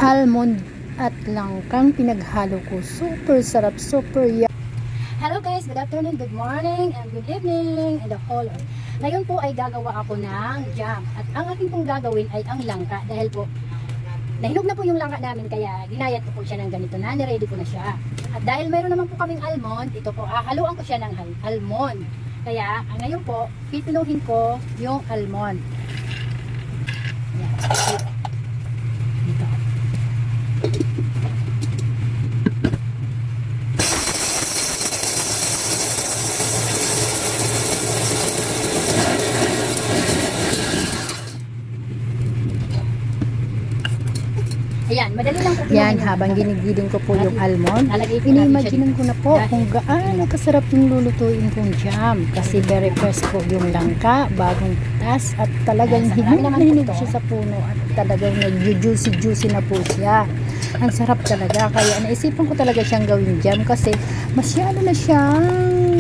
almond at langkang pinaghalo ko. Super sarap, super yummy. Hello guys, good afternoon, good morning, and good evening, and the whole. Ngayon po ay gagawa ako ng jam. At ang aking pong gagawin ay ang langka. Dahil po, nahinog na po yung langka namin, kaya ginayat ko po siya ng ganito na, niready ko na siya. At dahil mayroon naman po kaming almond, ito po, haluan ko siya ng almond. Kaya, ngayon po, pipinuhin ko yung almond. Ayan. Dito. Ayan, madali lang po. Yan, habang ginigiling ko po yung almond, ini-imagine ko na po kung gaano kasarap yung lulutuin kong jam. Kasi very fresh po yung langka, bagong tas, at talagang hinog na hinog siya sa puno, at talagang nag-juicy na po siya. Ang sarap talaga, kaya naisipan ko talaga siyang gawin jam kasi masyado na siyang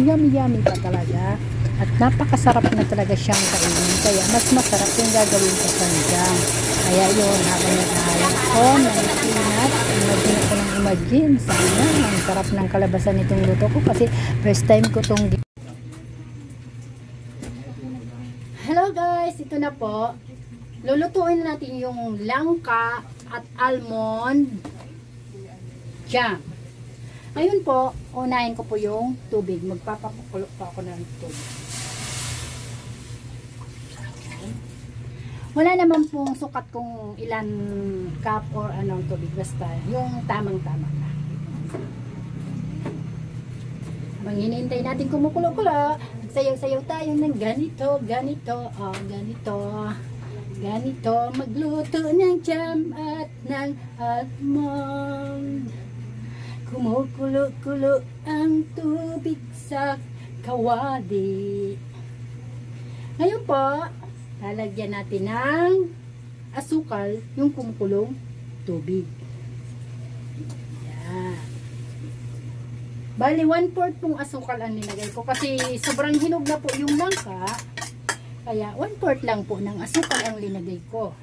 yung yummy pa talaga. At napakasarap na talaga siyang kainin, kaya mas masarap yung gagawin ko sa jam. Kaya yun, habang nag-aalat ko ng peanut, imagine sana ang sarap ng kalabasan nitong luto ko kasi first time ko itong. Hello guys, ito na po. Lulutuin natin yung langka at almond jam. Ngayon po, unahin ko po yung tubig. Magpapakulo pa ako ng tubig. Wala naman pong sukat kung ilan cup or anong tubig. Basta yung tamang-tama na. Habang hinihintay natin kumukulo-kulo, sayaw-sayaw tayo ng ganito. Ganito, magluto ng jam at ng almond. Kumukulo-kulo ang tubig sa kawali. Ngayon po, lalagyan natin ng asukal yung kumukulong tubig. Yan. Bali, 1/4 pong asukal ang nilagay ko kasi sobrang hinog na po yung langka. Kaya 1/4 lang po ng asukal ang linagay ko.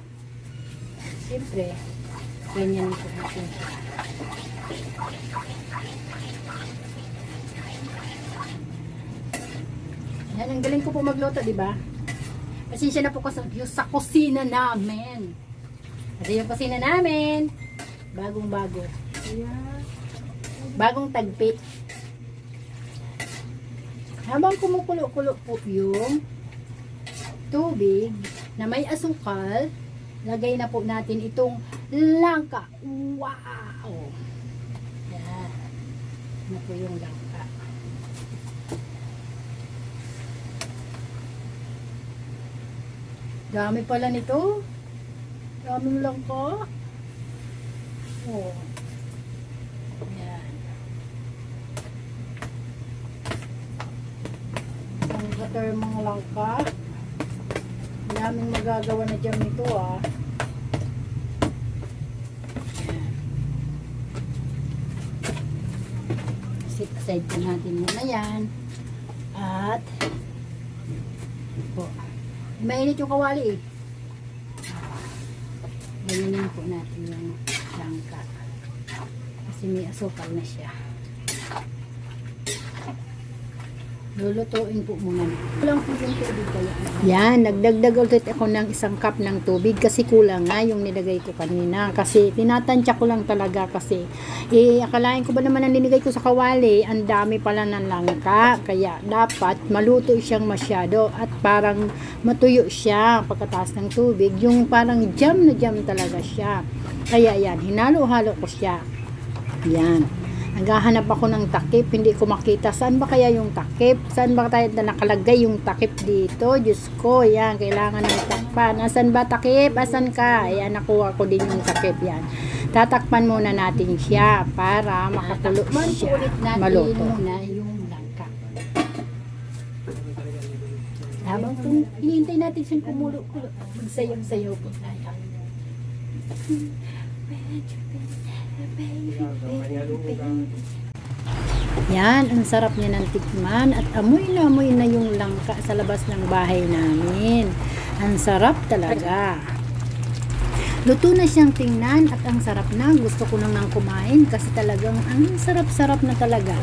Siyempre, ganyan po natin. Yan, ang galing ko po magluto, di ba? Pasensya na po kasi sa kusina namin. At yung kusina namin, bagong-bago. Bagong tagpit. Habang kumukulo-kulo po yung tubig na may asukal, lagay na po natin itong langka. Wow! Yan. Na po yung langka. Dami pala nito. Daming langka. Oh. Yan. Ang butter mga langka. Daming magagawa na jam nito ah. Yan. Set aside po natin muna yan. At po. Mainit yung kawali eh. Ganyan po natin yung langka. Kasi may asukal na siya. Lulutuin po muna. Kulang po yung tubig kaya. Yan, nagdagdag ulit ako ng 1 cup ng tubig kasi kulang nga yung nilagay ko kanina. Kasi tinatansya ko lang talaga kasi akalain ko ba naman ang linigay ko sa kawali, ang dami pala ng langka. Kaya dapat maluto siyang masyado at parang matuyo siya pagkataas ng tubig. Yung parang jam na jam talaga siya. Kaya yan, hinalo-halo ko siya. Yan. Naghahanap ako ng takip, hindi ko makita. Saan ba kaya yung takip? Saan ba tayo na nakalagay yung takip dito? Diyos ko, yan, kailangan ng takpan. Asan ba takip? Asan ka? Ayan, nakuha ko din yung takip, yan. Tatakpan muna natin siya para makakulo siya. Maluto. Muna yung langka. Habang hinihintay natin siyang kumulo-kulo, magsayaw-sayaw po tayo. Yan, ang sarap niya ng tikman at amoy na yung langka sa labas ng bahay namin. Ang sarap talaga. Luto na siyang tingnan at ang sarap na. Gusto ko nang kumain kasi talagang ang sarap-sarap na talaga.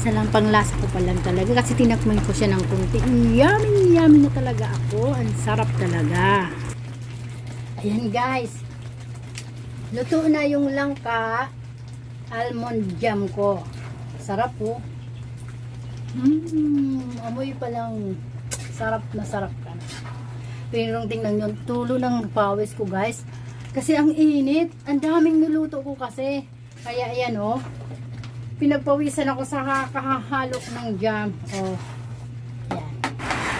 Sa lampang lasa ko pa lang talaga kasi tinakman ko siya ng kunti. Yummy na talaga ako. Ang sarap talaga. Ayan guys. Luto na yung langka almond jam ko. Sarap po. Amoy pa lang. Sarap na sarap ka na. Pero tingnan nyo, tulo ng pawis ko guys. Kasi ang init, ang daming niluto ko kasi. Kaya ayan oh, pinagpawisan ako sa kakahalok ng jam. Oh, yan.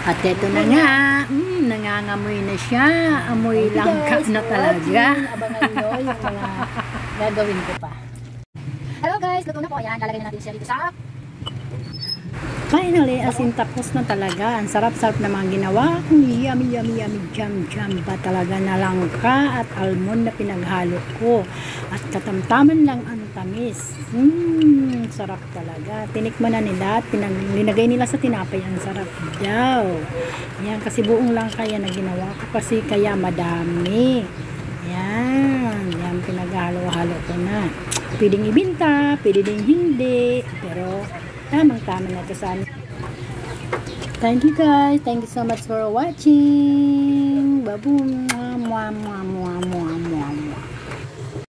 At ito na nga, nangangamoy na siya. Amoy langka na talaga. Abangan nyo yung mga gagawin ko pa. Hello guys, luto na po. Ayan, lalagay na natin siya dito sa... Finally, asin tapos na talaga. Ang sarap-sarap na mga ginawa. Yummy jam pa talaga na langka at almond na pinaghalo ko. At katamtaman lang ang tamis. Sarap talaga. Tinikman na nila at linagay nila sa tinapay. Ang sarap daw. Yan, kasi buong langka yan na ginawa ko kasi kaya madami. Yan, pinaghalo-halo ko na. Pwedeng ibinta, pwede din hindi. Pero tamang-tama na ito sa amin. Thank you guys. Thank you so much for watching. Baboom.